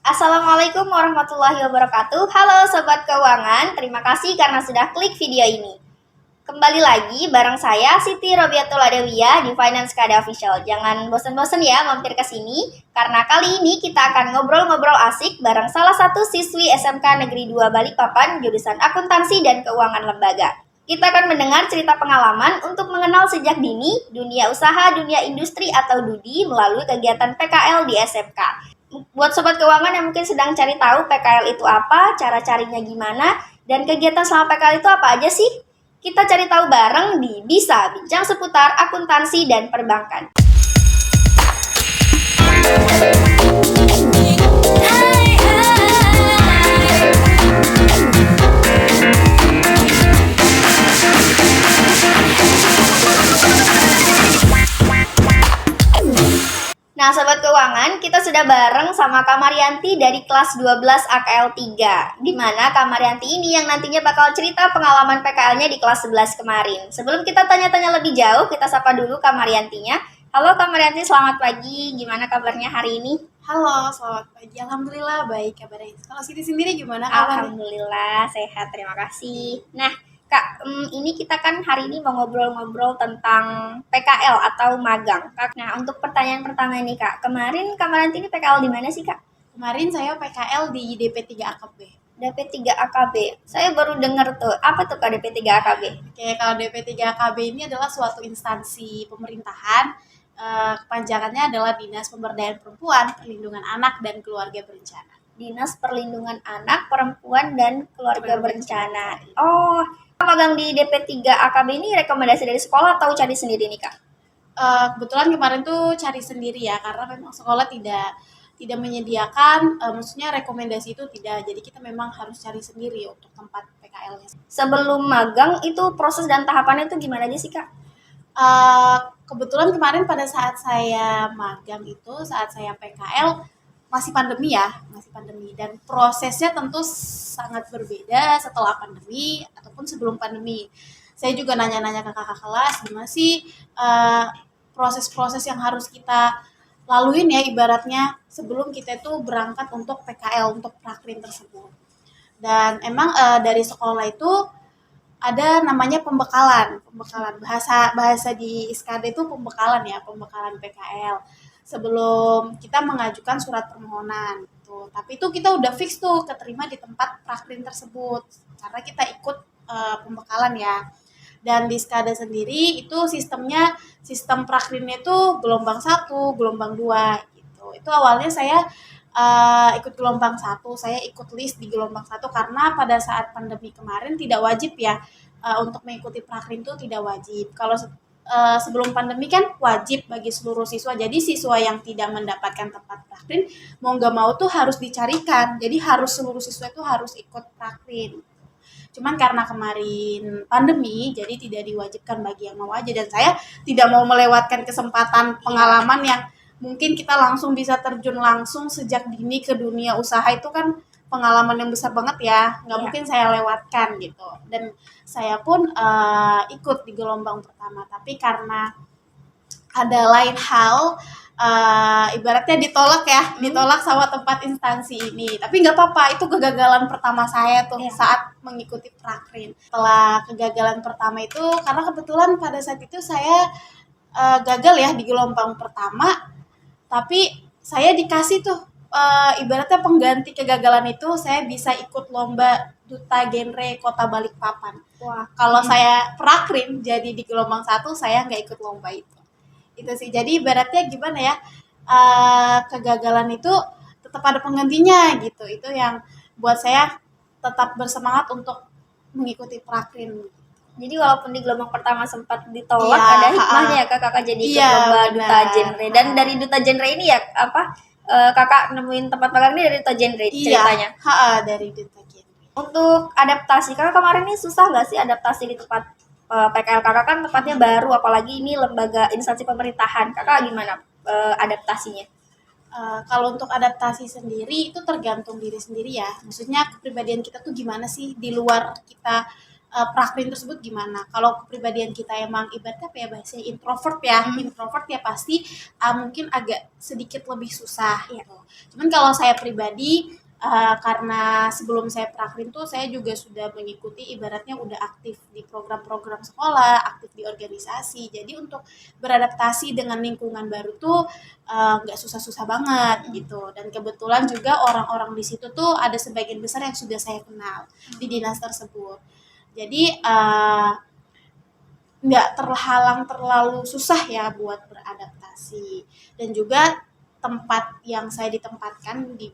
Assalamualaikum warahmatullahi wabarakatuh. Halo Sobat Keuangan, terima kasih karena sudah klik video ini. Kembali lagi bareng saya Siti Robiatul Adawiyah di Finance Kada Official. Jangan bosan-bosan ya mampir ke sini, karena kali ini kita akan ngobrol-ngobrol asik bareng salah satu siswi SMK Negeri 2 Balikpapan jurusan Akuntansi dan Keuangan Lembaga. Kita akan mendengar cerita pengalaman untuk mengenal sejak dini dunia usaha, dunia industri atau DUDI melalui kegiatan PKL di SMK. Buat sobat keuangan yang mungkin sedang cari tahu PKL itu apa, cara carinya gimana, dan kegiatan selama PKL itu apa aja sih? Kita cari tahu bareng di Bisa Bincang Seputar Akuntansi dan Perbankan. Nah, Sobat Keuangan, kita sudah bareng sama Kak Marianti dari kelas 12 AKL 3, di mana Kak Marianti ini yang nantinya bakal cerita pengalaman PKL-nya di kelas 11 kemarin. Sebelum kita tanya-tanya lebih jauh, kita sapa dulu Kak Mariantinya. Halo Kak Marianti, selamat pagi. Gimana kabarnya hari ini? Halo, selamat pagi. Alhamdulillah baik kabarnya. Kalau Siti sendiri gimana kabarnya? Alhamdulillah, sehat. Terima kasih. Nah, Kak, ini kita kan hari ini mau ngobrol-ngobrol tentang PKL atau magang. Kak, nah untuk pertanyaan pertama ini Kak, kemarin Kak Marianti ini PKL di mana sih Kak? Kemarin saya PKL di DP3 AKB. DP3 AKB. Saya baru dengar tuh. Apa tuh Kak DP3 AKB? Oke, kalau DP3 AKB ini adalah suatu instansi pemerintahan. Kepanjangannya adalah Dinas Pemberdayaan Perempuan, Perlindungan Anak, dan Keluarga Berencana. Dinas Perlindungan Anak, Perempuan, dan Keluarga Berencana. Oh, magang di DP3 AKB ini rekomendasi dari sekolah atau cari sendiri nih Kak? Kebetulan kemarin tuh cari sendiri ya, karena memang sekolah tidak menyediakan, maksudnya rekomendasi itu tidak. Jadi kita memang harus cari sendiri untuk tempat PKL-nya. Sebelum magang itu proses dan tahapannya itu gimana aja sih Kak? Kebetulan kemarin pada saat saya magang itu, saat saya PKL masih pandemi dan prosesnya tentu sangat berbeda setelah pandemi ataupun sebelum pandemi. Saya juga nanya-nanya ke kakak kelas gimana sih proses-proses yang harus kita laluin ya ibaratnya sebelum kita itu berangkat untuk PKL untuk prakrin tersebut. Dan emang dari sekolah itu ada namanya pembekalan bahasa di ISKAD itu pembekalan PKL sebelum kita mengajukan surat permohonan gitu. Tapi itu kita udah fix tuh keterima di tempat prakrin tersebut karena kita ikut pembekalan ya. Dan di SKAD sendiri itu sistem prakrinnya itu gelombang 1, gelombang 2 gitu. Itu awalnya saya ikut gelombang 1, saya ikut list di gelombang 1 karena pada saat pandemi kemarin tidak wajib ya untuk mengikuti prakrin itu tidak wajib. Kalau sebelum pandemi kan wajib bagi seluruh siswa. Jadi siswa yang tidak mendapatkan tempat prakrin mau nggak mau tuh harus dicarikan. Jadi seluruh siswa itu harus ikut prakrin. Cuman karena kemarin pandemi, jadi tidak diwajibkan bagi yang mau aja. Dan saya tidak mau melewatkan kesempatan pengalaman yang mungkin kita langsung bisa terjun langsung sejak dini ke dunia usaha itu kan pengalaman yang besar banget ya. Nggak mungkin saya lewatkan gitu. Dan saya pun ikut di gelombang pertama. Tapi karena ada lain hal, ibaratnya ditolak sama tempat instansi ini. Tapi nggak apa-apa, itu kegagalan pertama saya tuh saat mengikuti prakrin. Setelah kegagalan pertama itu, karena kebetulan pada saat itu saya gagal ya di gelombang pertama, tapi saya dikasih tuh ibaratnya pengganti kegagalan itu, saya bisa ikut lomba Duta Genre Kota Balikpapan. Wah, kalau saya prakrin jadi di gelombang 1, saya nggak ikut lomba itu. Itu sih, jadi ibaratnya gimana ya, kegagalan itu tetap ada penggantinya gitu. Itu yang buat saya tetap bersemangat untuk mengikuti prakrin. Jadi walaupun di gelombang pertama sempat ditolak, ada hikmahnya ya kakak jadi ikut lomba Duta Genre. Dan dari Duta Genre ini ya kakak nemuin tempat magang ini dari Duta Genre ceritanya? Dari Duta Genre. Untuk adaptasi, kakak kemarin ini susah nggak sih adaptasi di tempat PKL kakak kan tempatnya baru, apalagi ini lembaga instansi pemerintahan. Kakak gimana adaptasinya? Kalau untuk adaptasi sendiri itu tergantung diri sendiri ya. Maksudnya kepribadian kita tuh gimana sih di luar kita prakrin tersebut gimana. Kalau kepribadian kita emang ibaratnya apa ya bahasanya introvert ya, introvert ya pasti mungkin agak sedikit lebih susah gitu. Cuman kalau saya pribadi karena sebelum saya prakrin tuh saya juga sudah mengikuti ibaratnya udah aktif di program-program sekolah, aktif di organisasi. Jadi untuk beradaptasi dengan lingkungan baru tuh nggak susah-susah banget gitu. Dan kebetulan juga orang-orang di situ tuh ada sebagian besar yang sudah saya kenal di dinas tersebut. Jadi nggak terhalang terlalu susah ya buat beradaptasi. Dan juga tempat yang saya ditempatkan di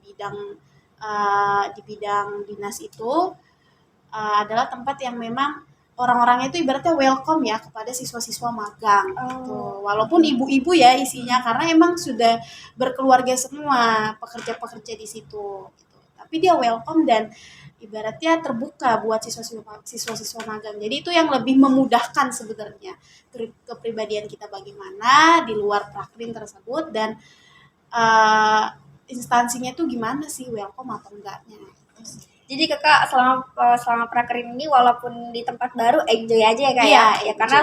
bidang dinas itu adalah tempat yang memang orang-orangnya itu ibaratnya welcome ya kepada siswa-siswa magang gitu. Walaupun ibu-ibu ya isinya karena emang sudah berkeluarga semua pekerja-pekerja di situ gitu. Tapi dia welcome dan ibaratnya terbuka buat siswa-siswa magang. Jadi itu yang lebih memudahkan sebenarnya kepribadian kita bagaimana di luar prakrin tersebut dan instansinya tuh gimana sih welcome atau enggaknya. Jadi kakak selama prakerin ini walaupun di tempat baru enjoy aja ya kak Iya, ya karena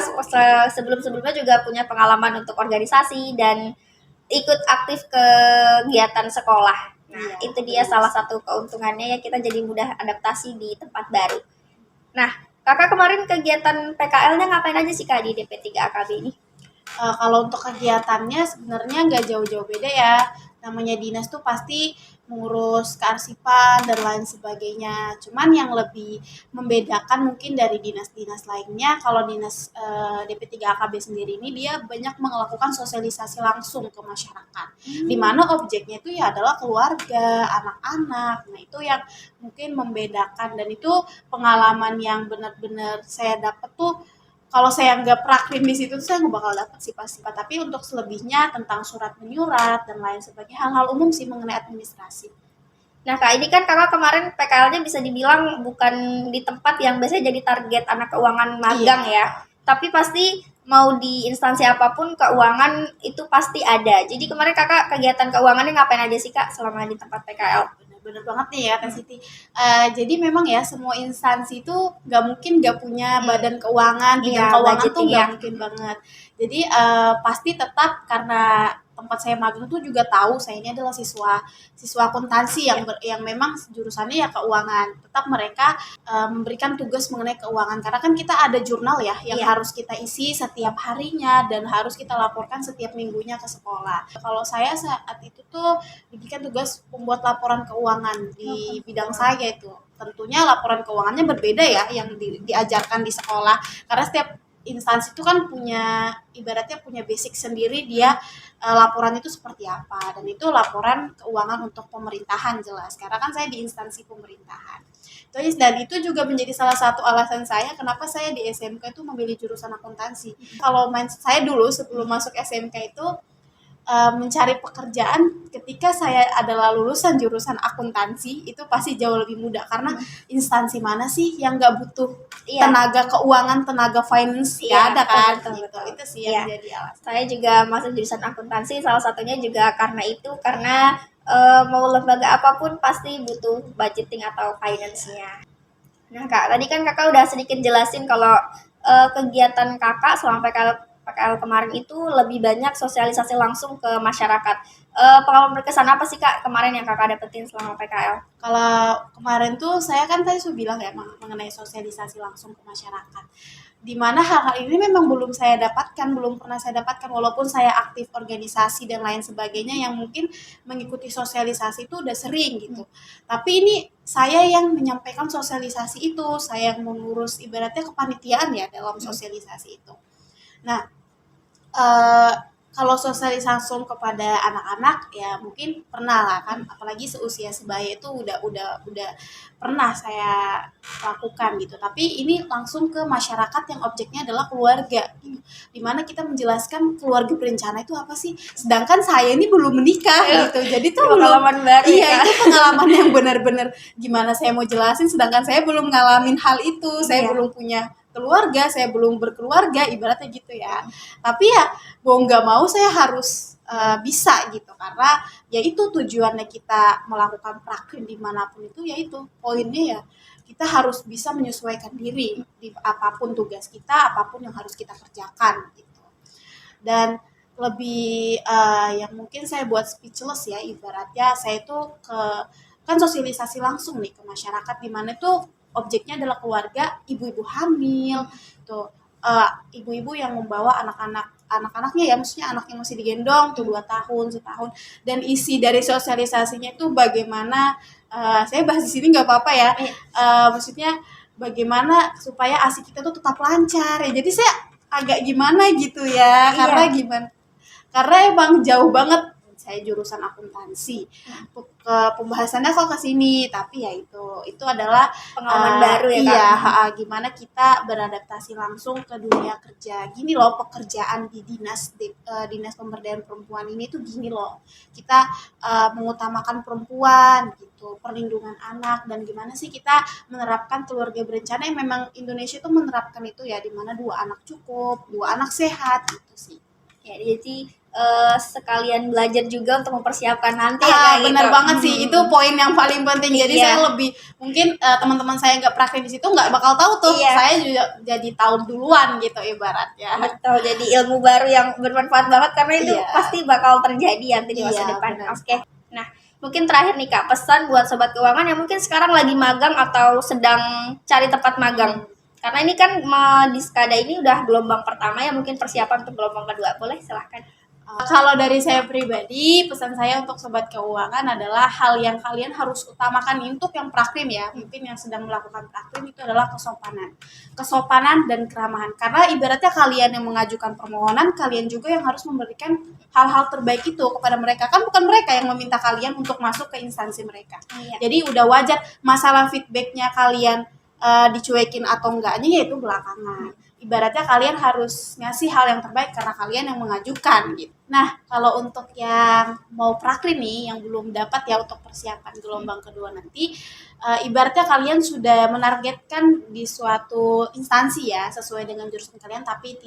sebelum-sebelumnya juga punya pengalaman untuk organisasi dan ikut aktif kegiatan sekolah. Nah, Iya, itu dia salah satu keuntungannya ya kita jadi mudah adaptasi di tempat baru. Nah, kakak kemarin kegiatan PKL-nya ngapain aja sih kak di DP3 AKB ini? Kalau untuk kegiatannya sebenarnya nggak jauh-jauh beda ya. Namanya dinas tuh pasti mengurus kearsipan dan lain sebagainya. Cuman yang lebih membedakan mungkin dari dinas-dinas lainnya, kalau dinas DP3 AKB sendiri ini dia banyak melakukan sosialisasi langsung ke masyarakat. Di mana objeknya itu ya adalah keluarga, anak-anak. Nah, itu yang mungkin membedakan dan itu pengalaman yang benar-benar saya dapat tuh kalau saya nggak praktik di situ saya nggak bakal dapet sih pasti Pak. Tapi untuk selebihnya tentang surat menyurat dan lain sebagainya hal-hal umum sih mengenai administrasi. Nah kak, ini kan kakak kemarin PKL-nya bisa dibilang bukan di tempat yang biasanya jadi target anak keuangan magang ya. Tapi pasti mau di instansi apapun keuangan itu pasti ada. Jadi kemarin kakak kegiatan keuangannya ngapain aja sih kak selama di tempat PKL? Bener banget nih ya Teh Siti. Jadi memang ya semua instansi itu nggak mungkin nggak punya badan keuangan, bidang Iya, keuangan tuh budgeting nggak ya. mungkin banget. Jadi pasti tetap karena tempat saya magang tuh juga tahu saya ini adalah siswa akuntansi yang memang jurusannya ya keuangan. Tetap mereka memberikan tugas mengenai keuangan karena kan kita ada jurnal ya yang harus kita isi setiap harinya dan harus kita laporkan setiap minggunya ke sekolah. Kalau saya saat itu tuh diberikan tugas membuat laporan keuangan di bidang saya itu. Tentunya laporan keuangannya berbeda ya yang diajarkan di sekolah karena setiap instansi itu kan punya ibaratnya punya basic sendiri dia laporan itu seperti apa dan itu laporan keuangan untuk pemerintahan jelas karena kan saya di instansi pemerintahan. Dan itu juga menjadi salah satu alasan saya kenapa saya di SMK itu memilih jurusan akuntansi. Kalau saya dulu sebelum masuk SMK itu mencari pekerjaan ketika saya adalah lulusan jurusan akuntansi itu pasti jauh lebih mudah karena instansi mana sih yang nggak butuh tenaga keuangan, tenaga finance ya ada kan betul, gitu. betul. Itu sih yang jadi alasan. Saya juga masuk jurusan akuntansi salah satunya juga karena itu karena mau lembaga apapun pasti butuh budgeting atau finance-nya. Nah kak, tadi kan kakak udah sedikit jelasin kalau kegiatan kakak selama PKL kemarin itu lebih banyak sosialisasi langsung ke masyarakat. Pengalaman berkesan apa sih kak kemarin yang kakak dapetin selama PKL? Kalau kemarin tuh saya kan tadi sudah bilang ya mengenai sosialisasi langsung ke masyarakat. Di mana hal-hal ini memang belum pernah saya dapatkan walaupun saya aktif organisasi dan lain sebagainya yang mungkin mengikuti sosialisasi itu udah sering gitu. Tapi ini saya yang menyampaikan sosialisasi itu, saya yang mengurus ibaratnya kepanitiaan ya dalam sosialisasi itu. Nah, kalau sosialisasi langsung kepada anak-anak ya mungkin pernah lah kan apalagi seusia sebaya itu udah pernah saya lakukan gitu tapi ini langsung ke masyarakat yang objeknya adalah keluarga gitu. Dimana kita menjelaskan keluarga berencana itu apa sih sedangkan saya ini belum menikah gitu jadi itu pengalaman baru iya itu pengalaman yang benar-benar gimana saya mau jelasin sedangkan saya belum ngalamin hal itu saya belum punya keluarga, saya belum berkeluarga, ibaratnya gitu ya. Tapi ya mau nggak mau saya harus bisa gitu, karena ya itu tujuannya kita melakukan prakrin dimanapun itu, yaitu poinnya ya kita harus bisa menyesuaikan diri di apapun tugas kita, apapun yang harus kita kerjakan gitu. Dan lebih yang mungkin saya buat speechless ya, ibaratnya saya itu kan sosialisasi langsung nih ke masyarakat, di mana tuh objeknya adalah keluarga, ibu-ibu hamil tuh, ibu-ibu yang membawa anak-anaknya ya, maksudnya anak yang masih digendong tuh 2 tahun, setahun, dan isi dari sosialisasinya itu bagaimana, saya bahas di sini nggak apa-apa ya, maksudnya bagaimana supaya ASI kita tuh tetap lancar ya. Jadi saya agak gimana gitu ya, karena karena emang jauh banget saya jurusan akuntansi. Ke pembahasannya kok ke sini, tapi ya itu adalah Pengalaman baru ya, iya, Kak. gimana kita beradaptasi langsung ke dunia kerja. Gini loh pekerjaan di dinas pemberdayaan perempuan ini tuh gini loh. Kita mengutamakan perempuan gitu, perlindungan anak, dan gimana sih kita menerapkan keluarga berencana yang memang Indonesia tuh menerapkan itu ya, di mana 2 anak cukup, 2 anak sehat gitu sih. Ya, jadi sekalian belajar juga untuk mempersiapkan nanti ya, kayak Benar gitu. banget sih, itu poin yang paling penting. Jadi Iya. saya lebih mungkin teman-teman saya nggak praktek di situ nggak bakal tahu tuh. Iya. Saya juga jadi tahu duluan gitu ibaratnya. Betul, jadi ilmu baru yang bermanfaat banget karena itu Iya. pasti bakal terjadi nanti di masa Iya, depan. benar. Oke. Nah, mungkin terakhir nih Kak, pesan buat sobat keuangan yang mungkin sekarang lagi magang atau sedang cari tempat magang. Karena ini kan di Skada ini udah gelombang pertama ya, mungkin persiapan untuk gelombang kedua. Boleh, silahkan. Kalau dari saya pribadi, pesan saya untuk sobat keuangan adalah hal yang kalian harus utamakan untuk yang prakrim ya, mungkin yang sedang melakukan prakrim itu adalah kesopanan dan keramahan. Karena ibaratnya kalian yang mengajukan permohonan, kalian juga yang harus memberikan hal-hal terbaik itu kepada mereka. Kan bukan mereka yang meminta kalian untuk masuk ke instansi mereka. Iya. Jadi udah wajar masalah feedbacknya kalian dicuekin atau enggaknya yaitu belakangan. Ibaratnya kalian harus ngasih hal yang terbaik karena kalian yang mengajukan gitu. Nah, kalau untuk yang mau prakrin nih, yang belum dapat ya untuk persiapan gelombang kedua nanti, ibaratnya kalian sudah menargetkan di suatu instansi ya, sesuai dengan jurusan kalian, tapi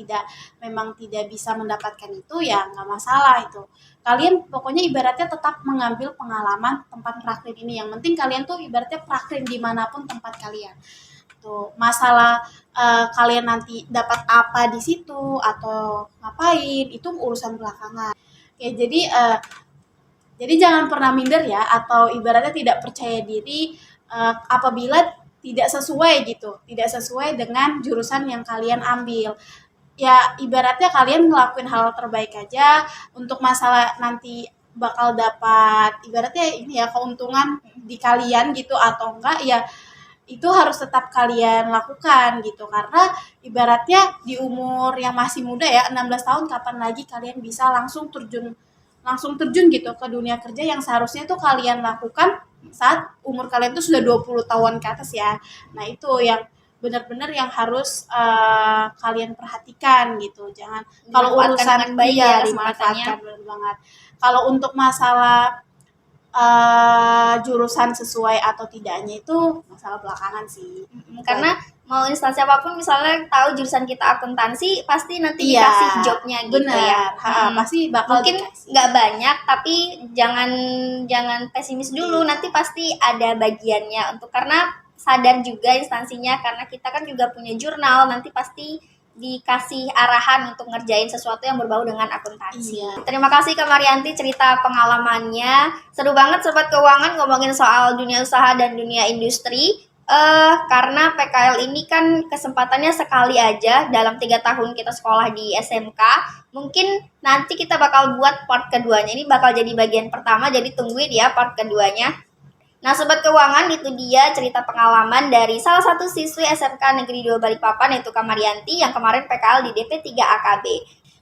memang tidak bisa mendapatkan itu, ya nggak masalah itu. Kalian pokoknya ibaratnya tetap mengambil pengalaman tempat prakrin ini. Yang penting kalian tuh ibaratnya prakrin dimanapun tempat kalian. Tuh, masalah kalian nanti dapat apa di situ atau ngapain itu urusan belakangan. Ya jadi jangan pernah minder ya, atau ibaratnya tidak percaya diri apabila tidak sesuai dengan jurusan yang kalian ambil. Ya ibaratnya kalian ngelakuin hal terbaik aja. Untuk masalah nanti bakal dapat ibaratnya ini ya keuntungan di kalian gitu atau enggak, ya itu harus tetap kalian lakukan gitu, karena ibaratnya di umur yang masih muda ya, 16 tahun, kapan lagi kalian bisa langsung terjun gitu ke dunia kerja yang seharusnya tuh kalian lakukan saat umur kalian tuh sudah 20 tahun ke atas ya. Nah itu yang benar-benar yang harus kalian perhatikan gitu. Jangan kalau Dimanfaatkan urusan dengan baik ya kesempatannya. dimanfaatkan, benar banget. Kalau untuk masalah jurusan sesuai atau tidaknya itu masalah belakangan sih. Karena mau instansi apapun, misalnya tahu jurusan kita akuntansi, pasti nanti Iya, dikasih jobnya gitu ya. benar. Pasti bakal Mungkin dikasih. nggak banyak, tapi jangan pesimis dulu. Nanti pasti ada bagiannya untuk, karena sadar juga instansinya, karena kita kan juga punya jurnal, nanti pasti dikasih arahan untuk ngerjain sesuatu yang berbau dengan akuntansi. Iya. Terima kasih Kak Marianti cerita pengalamannya. Seru banget Sobat Keuangan ngomongin soal dunia usaha dan dunia industri. Karena PKL ini kan kesempatannya sekali aja dalam 3 tahun kita sekolah di SMK. Mungkin nanti kita bakal buat part keduanya. Ini bakal jadi bagian pertama, jadi tungguin ya part keduanya. Nah, Sobat Keuangan, itu dia cerita pengalaman dari salah satu siswi SMK Negeri 2 Balikpapan, yaitu Kak Marianti, yang kemarin PKL di DP 3 AKB.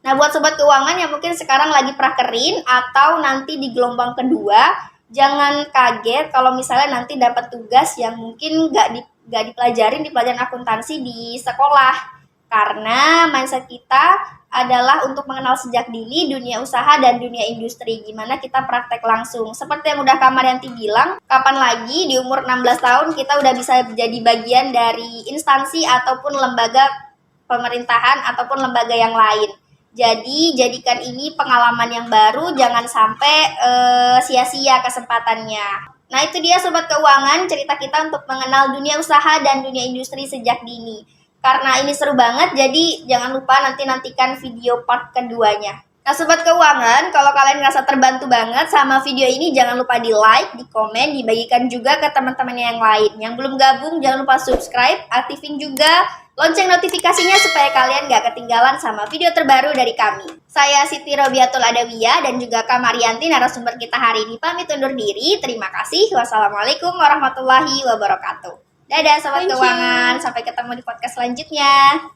Nah, buat Sobat Keuangan yang mungkin sekarang lagi prakerin atau nanti di gelombang kedua, jangan kaget kalau misalnya nanti dapat tugas yang mungkin nggak dipelajarin di pelajaran akuntansi di sekolah. Karena mindset kita adalah untuk mengenal sejak dini dunia usaha dan dunia industri, gimana kita praktek langsung. Seperti yang udah Kak Marianti bilang, kapan lagi di umur 16 tahun kita udah bisa jadi bagian dari instansi ataupun lembaga pemerintahan ataupun lembaga yang lain. Jadi jadikan ini pengalaman yang baru, jangan sampai sia-sia kesempatannya. Nah itu dia Sobat Keuangan, cerita kita untuk mengenal dunia usaha dan dunia industri sejak dini. Karena ini seru banget, jadi jangan lupa nantikan video part keduanya. Nah Sobat Keuangan, kalau kalian ngerasa terbantu banget sama video ini, jangan lupa di like, di komen, dibagikan juga ke teman-teman yang lain. Yang belum gabung, jangan lupa subscribe, aktifin juga lonceng notifikasinya supaya kalian gak ketinggalan sama video terbaru dari kami. Saya Siti Robiatul Adawiyah dan juga Kak Marianti, narasumber kita hari ini, pamit undur diri. Terima kasih. Wassalamualaikum warahmatullahi wabarakatuh. Dadah Sobat Thank you. Keuangan, sampai ketemu di podcast selanjutnya.